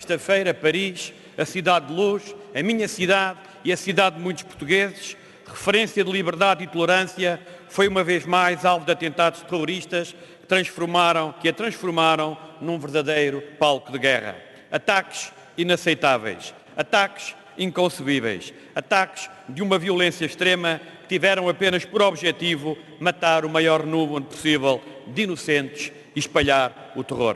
sexta-feira, Paris, a cidade de luz, a minha cidade e a cidade de muitos portugueses, referência de liberdade e tolerância, foi uma vez mais alvo de atentados terroristas que a transformaram num verdadeiro palco de guerra. Ataques inaceitáveis, ataques inconcebíveis, ataques de uma violência extrema que tiveram apenas por objetivo matar o maior número possível de inocentes e espalhar o terror.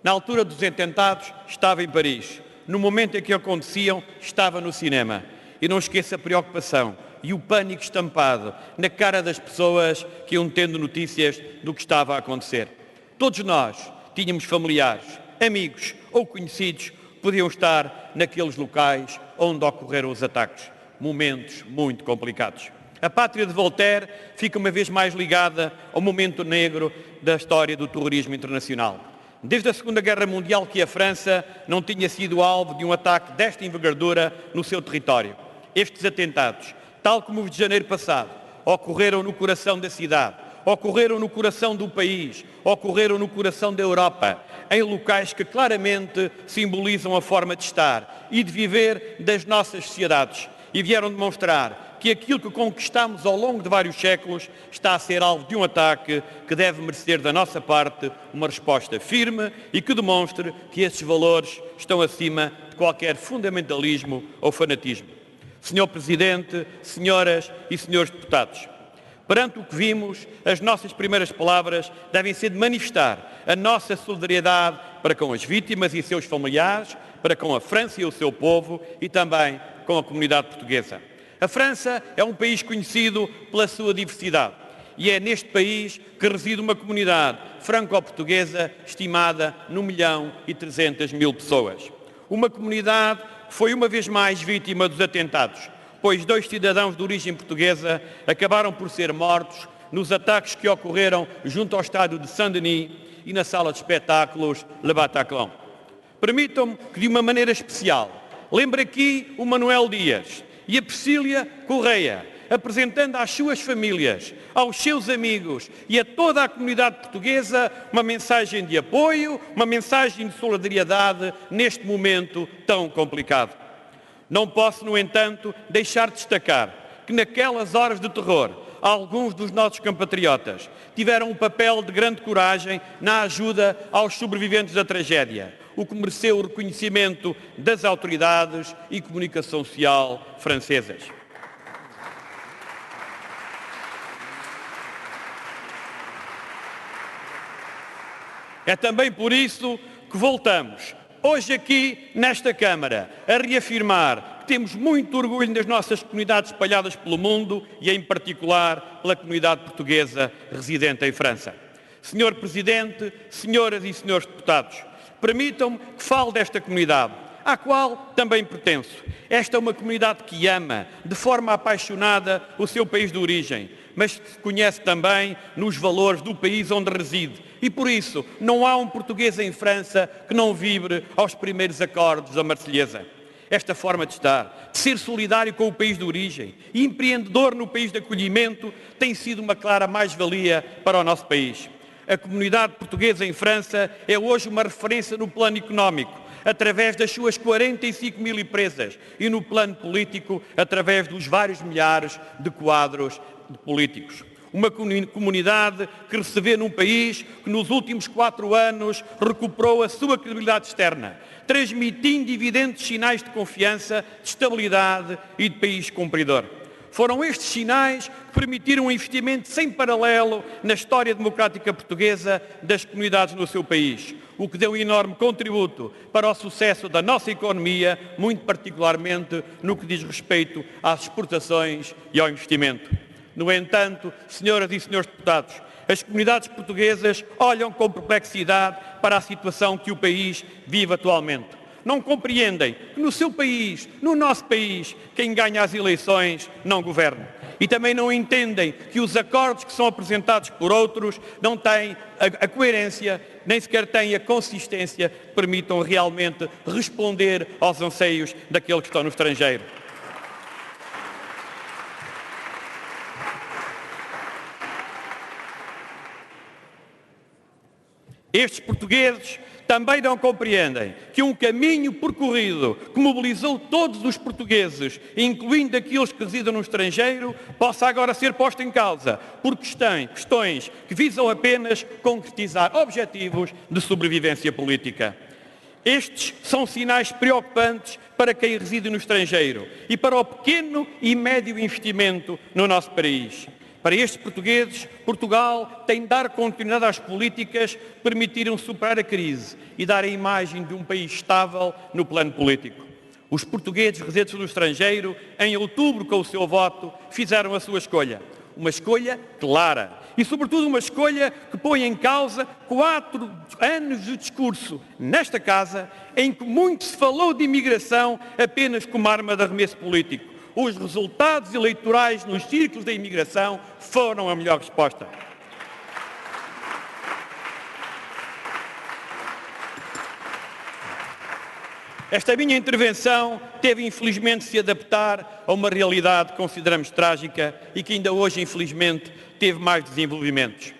Na altura dos atentados, estava em Paris. No momento em que aconteciam, estava no cinema. E não esqueça a preocupação e o pânico estampado na cara das pessoas que iam tendo notícias do que estava a acontecer. Todos nós tínhamos familiares, amigos ou conhecidos que podiam estar naqueles locais onde ocorreram os ataques. Momentos muito complicados. A pátria de Voltaire fica uma vez mais ligada ao momento negro da história do terrorismo internacional. Desde a Segunda Guerra Mundial que a França não tinha sido alvo de um ataque desta envergadura no seu território. Estes atentados, tal como os de janeiro passado, ocorreram no coração da cidade, ocorreram no coração do país, ocorreram no coração da Europa, em locais que claramente simbolizam a forma de estar e de viver das nossas sociedades e vieram demonstrar que aquilo que conquistamos ao longo de vários séculos está a ser alvo de um ataque que deve merecer da nossa parte uma resposta firme e que demonstre que esses valores estão acima de qualquer fundamentalismo ou fanatismo. Senhor Presidente, senhoras e senhores deputados, perante o que vimos, as nossas primeiras palavras devem ser de manifestar a nossa solidariedade para com as vítimas e seus familiares, para com a França e o seu povo e também com a comunidade portuguesa. A França é um país conhecido pela sua diversidade e é neste país que reside uma comunidade franco-portuguesa estimada no 1.300.000 pessoas. Uma comunidade que foi uma vez mais vítima dos atentados, pois 2 cidadãos de origem portuguesa acabaram por ser mortos nos ataques que ocorreram junto ao estádio de Saint-Denis e na sala de espetáculos Le Bataclan. Permitam-me que, de uma maneira especial, lembre aqui o Manuel Dias e a Priscília Correia, apresentando às suas famílias, aos seus amigos e a toda a comunidade portuguesa uma mensagem de apoio, uma mensagem de solidariedade neste momento tão complicado. Não posso, no entanto, deixar de destacar que naquelas horas de terror, alguns dos nossos compatriotas tiveram um papel de grande coragem na ajuda aos sobreviventes da tragédia, o que mereceu o reconhecimento das autoridades e comunicação social francesas. É também por isso que voltamos, hoje aqui nesta Câmara, a reafirmar que temos muito orgulho nas nossas comunidades espalhadas pelo mundo e, em particular, pela comunidade portuguesa residente em França. Senhor Presidente, senhoras e senhores deputados, permitam-me que fale desta comunidade, à qual também pertenço. Esta é uma comunidade que ama, de forma apaixonada, o seu país de origem, mas que se conhece também nos valores do país onde reside. E por isso, não há um português em França que não vibre aos primeiros acordes da Marselhesa. Esta forma de estar, de ser solidário com o país de origem e empreendedor no país de acolhimento, tem sido uma clara mais-valia para o nosso país. A comunidade portuguesa em França é hoje uma referência no plano económico, através das suas 45.000 empresas, e no plano político, através dos vários milhares de quadros de políticos. Uma comunidade que recebeu num país que nos últimos 4 anos recuperou a sua credibilidade externa, transmitindo evidentes sinais de confiança, de estabilidade e de país cumpridor. Foram estes sinais que permitiram um investimento sem paralelo na história democrática portuguesa das comunidades no seu país, o que deu um enorme contributo para o sucesso da nossa economia, muito particularmente no que diz respeito às exportações e ao investimento. No entanto, senhoras e senhores deputados, as comunidades portuguesas olham com perplexidade para a situação que o país vive atualmente. Não compreendem que no seu país, no nosso país, quem ganha as eleições não governa. E também não entendem que os acordos que são apresentados por outros não têm a coerência, nem sequer têm a consistência que permitam realmente responder aos anseios daqueles que estão no estrangeiro. Estes portugueses Também não compreendem que um caminho percorrido que mobilizou todos os portugueses, incluindo aqueles que residem no estrangeiro, possa agora ser posto em causa por questões que visam apenas concretizar objetivos de sobrevivência política. Estes são sinais preocupantes para quem reside no estrangeiro e para o pequeno e médio investimento no nosso país. Para estes portugueses, Portugal tem de dar continuidade às políticas que permitiram superar a crise e dar a imagem de um país estável no plano político. Os portugueses residentes no estrangeiro, em outubro, com o seu voto, fizeram a sua escolha. Uma escolha clara e, sobretudo, uma escolha que põe em causa 4 anos de discurso nesta casa em que muito se falou de imigração apenas como arma de arremesso político. Os resultados eleitorais nos círculos da imigração foram a melhor resposta. Esta minha intervenção teve, infelizmente, de se adaptar a uma realidade que consideramos trágica e que ainda hoje, infelizmente, teve mais desenvolvimentos.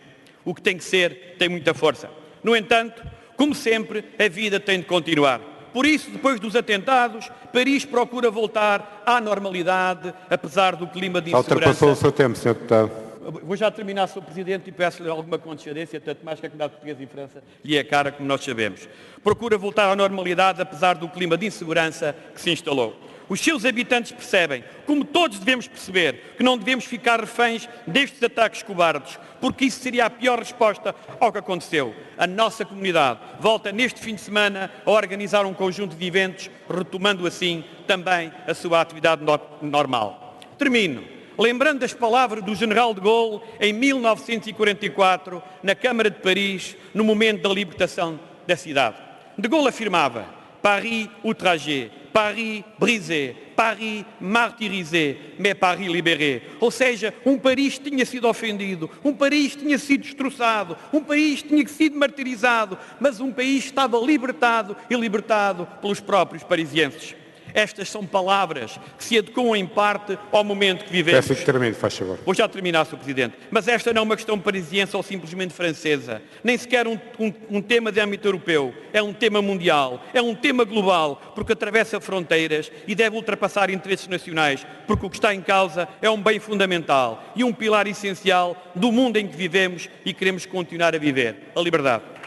O que tem que ser tem muita força. No entanto, como sempre, a vida tem de continuar. Por isso, depois dos atentados, Paris procura voltar à normalidade, apesar do clima de insegurança. Ultrapassou o seu tempo, Sr. Deputado. Vou já terminar, Sr. Presidente, e peço-lhe alguma condescendência, tanto mais que a comunidade portuguesa em França lhe é cara, como nós sabemos. Procura voltar à normalidade, apesar do clima de insegurança que se instalou. Os seus habitantes percebem, como todos devemos perceber, que não devemos ficar reféns destes ataques cobardes, porque isso seria a pior resposta ao que aconteceu. A nossa comunidade volta neste fim de semana a organizar um conjunto de eventos, retomando assim também a sua atividade normal. Termino lembrando das palavras do General de Gaulle em 1944, na Câmara de Paris, no momento da libertação da cidade. De Gaulle afirmava: Paris outragé, Paris brisé, Paris martyrisé, mais Paris libéré. Ou seja, um Paris tinha sido ofendido, um Paris tinha sido destroçado, um Paris tinha sido martirizado, mas um país estava libertado e libertado pelos próprios parisienses. Estas são palavras que se adequam em parte ao momento que vivemos. Peço que termine, faz favor. Vou já terminar, Sr. Presidente. Mas esta não é uma questão parisiense ou simplesmente francesa. Nem sequer um tema de âmbito europeu. É um tema mundial. É um tema global, porque atravessa fronteiras e deve ultrapassar interesses nacionais, porque o que está em causa é um bem fundamental e um pilar essencial do mundo em que vivemos e queremos continuar a viver: a liberdade.